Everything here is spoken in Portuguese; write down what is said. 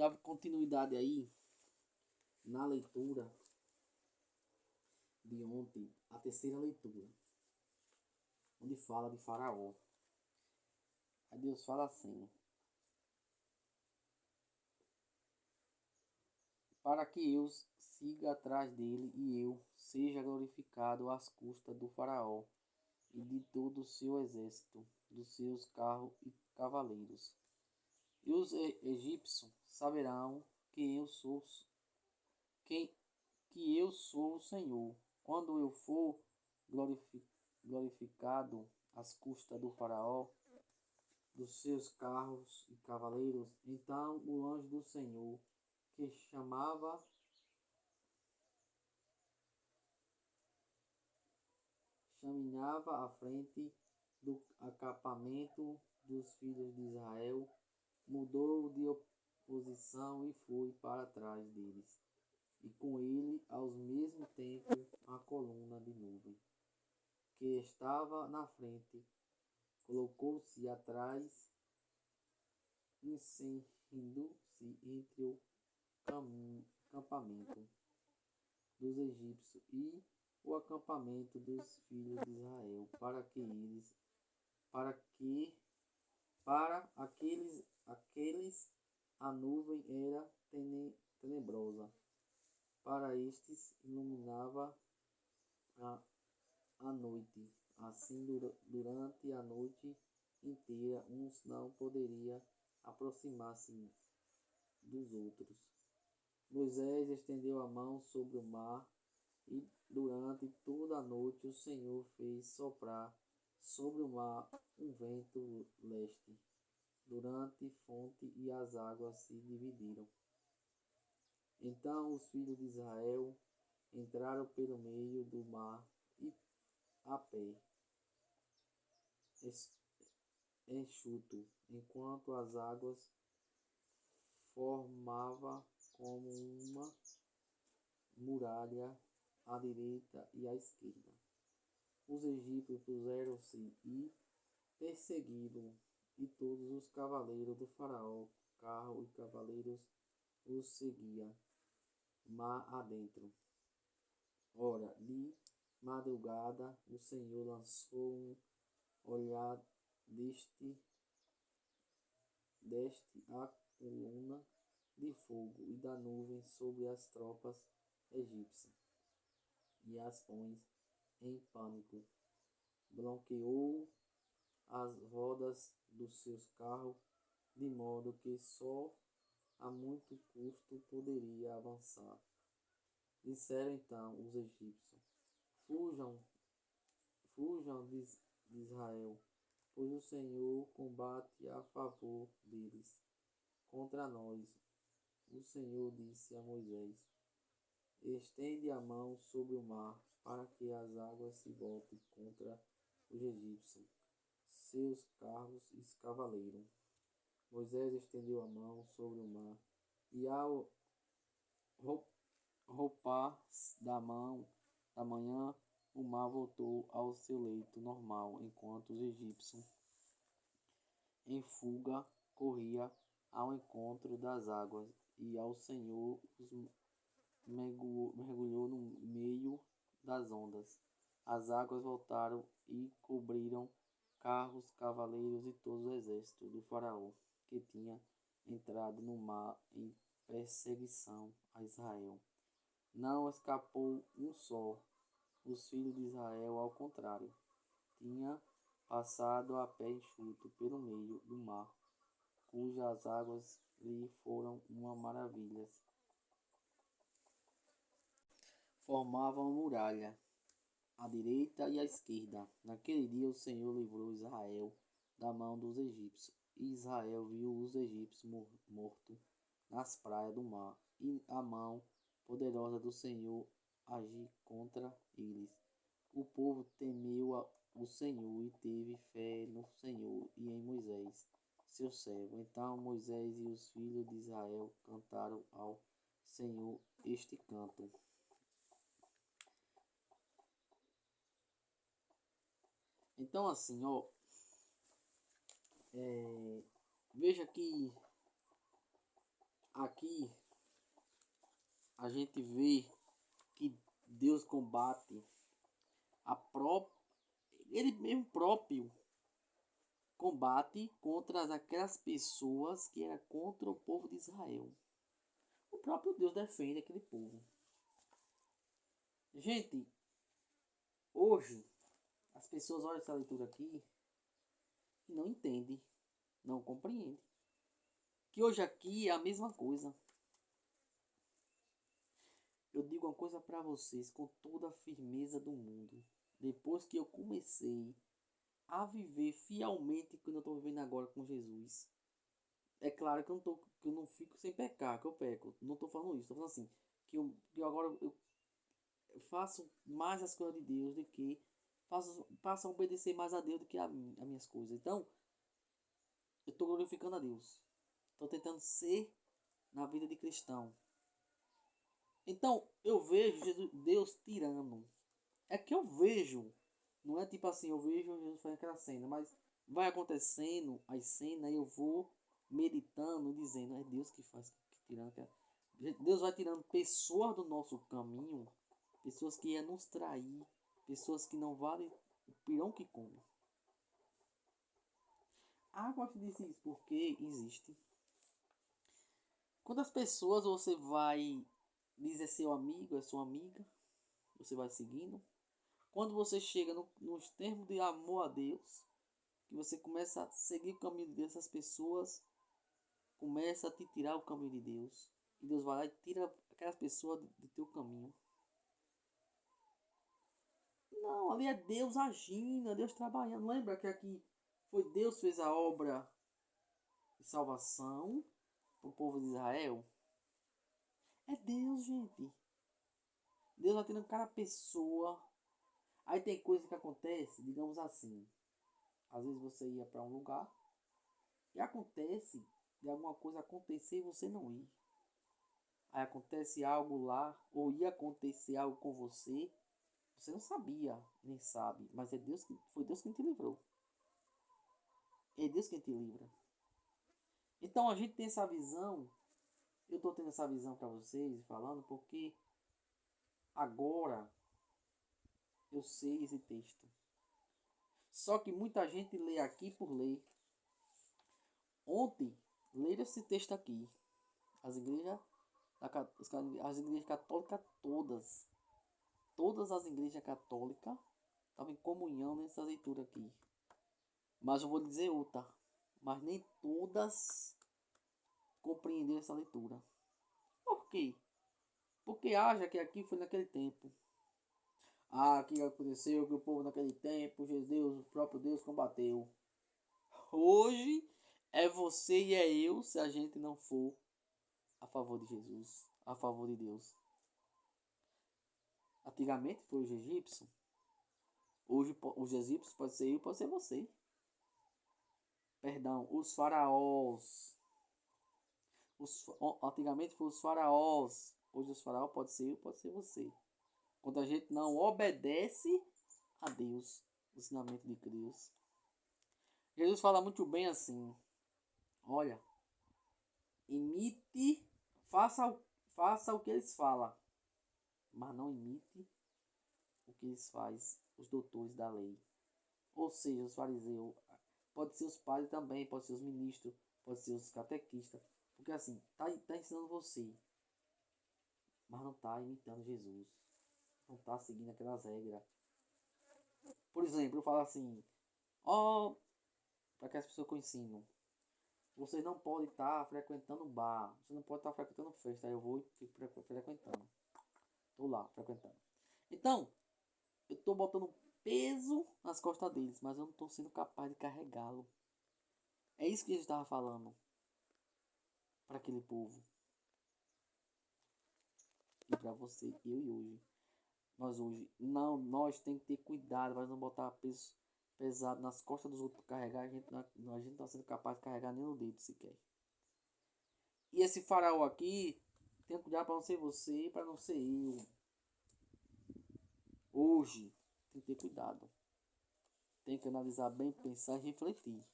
dar continuidade aí na leitura de ontem, a terceira leitura, onde fala de Faraó. Aí Deus fala assim: para que eu siga atrás dele e eu seja glorificado às custas do Faraó e de todo o seu exército, dos seus carros e cavaleiros. E os egípcios saberão que eu sou o Senhor, quando eu for glorificado às custas do Faraó, dos seus carros e cavaleiros. Então o anjo do Senhor, que caminhava à frente do acampamento dos filhos de Israel, mudou de posição e foi para trás deles, e com ele, ao mesmo tempo, a coluna de nuvem, que estava na frente, colocou-se atrás, inserndo-se entre o acampamento dos egípcios e o acampamento dos filhos de Israel, para aqueles a nuvem era tenebrosa, para estes iluminava a noite. Assim, durante a noite inteira, uns não poderia aproximar-se dos outros. Moisés estendeu a mão sobre o mar, e durante toda a noite o Senhor fez soprar sobre o mar um vento leste, durante fonte, e as águas se dividiram. Então os filhos de Israel entraram pelo meio do mar e a pé, enxuto, enquanto as águas formavam como uma muralha à direita e à esquerda. Os egípcios puseram-se e perseguiram, e todos os cavaleiros do faraó, carros e cavaleiros, os seguiam mar adentro. Ora, de madrugada, o Senhor lançou um olhar deste a coluna de fogo e da nuvem sobre as tropas egípcias, e as pôs em pânico. Bloqueou as rodas dos seus carros, de modo que só a muito custo poderia avançar. Disseram então os egípcios: Fujam de Israel, pois o Senhor combate a favor deles contra nós. O Senhor disse a Moisés: Estende a mão sobre o mar, para que as águas se voltem contra os egípcios, seus carros e cavaleiros. Moisés estendeu a mão sobre o mar, e ao roupar da manhã, o mar voltou ao seu leito normal, enquanto os egípcios, em fuga, corria ao encontro das águas, e ao Senhor os mergulhou no meio das ondas. As águas voltaram e cobriram carros, cavaleiros e todo o exército do faraó, que tinha entrado no mar em perseguição a Israel. Não escapou um só. Os filhos de Israel, ao contrário, tinha passado a pé enxuto pelo meio do mar, cujas águas lhe foram uma maravilha. Formavam muralha à direita e à esquerda. Naquele dia o Senhor livrou Israel da mão dos egípcios, e Israel viu os egípcios mortos nas praias do mar, e a mão poderosa do Senhor agir contra eles. O povo temeu o Senhor e teve fé no Senhor e em Moisés, seu servo. Então Moisés e os filhos de Israel cantaram ao Senhor este canto. Então assim, veja que aqui a gente vê que Deus combate a própria, ele mesmo próprio combate contra aquelas pessoas que eram contra o povo de Israel. O próprio Deus defende aquele povo. Gente, hoje as pessoas olham essa leitura aqui e não entendem, não compreendem. Que hoje aqui é a mesma coisa. Eu digo uma coisa para vocês com toda a firmeza do mundo. Depois que eu comecei a viver fielmente quando eu estou vivendo agora com Jesus. É claro que eu não fico sem pecar, que eu peco. Não estou falando isso, estou falando assim. Que agora eu faço mais as coisas de Deus do que passo a obedecer mais a Deus do que a minhas coisas. Então, eu estou glorificando a Deus. Estou tentando ser na vida de cristão. Então, eu vejo Deus tirando. É que eu vejo. Não é tipo assim, eu vejo Jesus fazendo aquela cena, mas vai acontecendo as cenas e eu vou meditando, dizendo, é Deus que faz, que tirando. Deus vai tirando pessoas do nosso caminho, pessoas que iam nos trair, pessoas que não valem o pirão que come. Gosto disso porque existe. Quando as pessoas você vai dizer seu amigo, é sua amiga, você vai seguindo. Quando você chega nos termos de amor a Deus, que você começa a seguir o caminho de Deus, essas pessoas começam a te tirar o caminho de Deus. E Deus vai lá e tira aquelas pessoas do teu caminho. Não, ali é Deus agindo, é Deus trabalhando. Lembra que aqui foi Deus que fez a obra de salvação para o povo de Israel? É Deus, gente. Deus vai tirando cada pessoa. Aí tem coisa que acontece, digamos assim. Às vezes você ia para um lugar e acontece de alguma coisa acontecer e você não ir. Aí acontece algo lá, ou ia acontecer algo com você, você não sabia, nem sabe, mas foi Deus quem te livrou. É Deus quem te livra. Então a gente tem essa visão, eu estou tendo essa visão para vocês, falando, porque agora eu sei esse texto. Só que muita gente lê aqui por ler. Ontem, leram esse texto aqui. As igrejas católicas todas as igrejas católicas estavam em comunhão nessa leitura aqui. Mas eu vou dizer outra. Mas nem todas compreenderam essa leitura. Por quê? Porque acha que aqui foi naquele tempo. Que aconteceu que o povo naquele tempo, Jesus, o próprio Deus combateu. Hoje é você e é eu se a gente não for a favor de Jesus, a favor de Deus. Antigamente foi os egípcios. Hoje os egípcios pode ser eu, pode ser você. Perdão, os faraós. Antigamente foi os faraós. Hoje os faraós pode ser eu, pode ser você. Quando a gente não obedece a Deus, o ensinamento de Deus. Jesus fala muito bem assim. Olha, imite, faça o que eles falam, mas não imite o que eles fazem, os doutores da lei. Ou seja, os fariseus, pode ser os padres também, pode ser os ministros, pode ser os catequistas, porque assim, tá ensinando você, mas não tá imitando Jesus, não tá seguindo aquelas regras. Por exemplo, eu falo assim, para que as pessoas que eu ensino, você não pode estar frequentando bar, você não pode estar frequentando festa, aí eu vou e fico frequentando, tô lá frequentando. Então, eu tô botando peso nas costas deles, mas eu não tô sendo capaz de carregá-lo. É isso que Jesus estava falando para aquele povo. E para você, eu e hoje. Nós tem que ter cuidado, mas não botar peso pesado nas costas dos outros para carregar. A gente não está sendo capaz de carregar nem o dedo sequer. E esse faraó aqui, tem que cuidar para não ser você, para não ser eu. Hoje, tem que ter cuidado. Tem que analisar bem, pensar e refletir.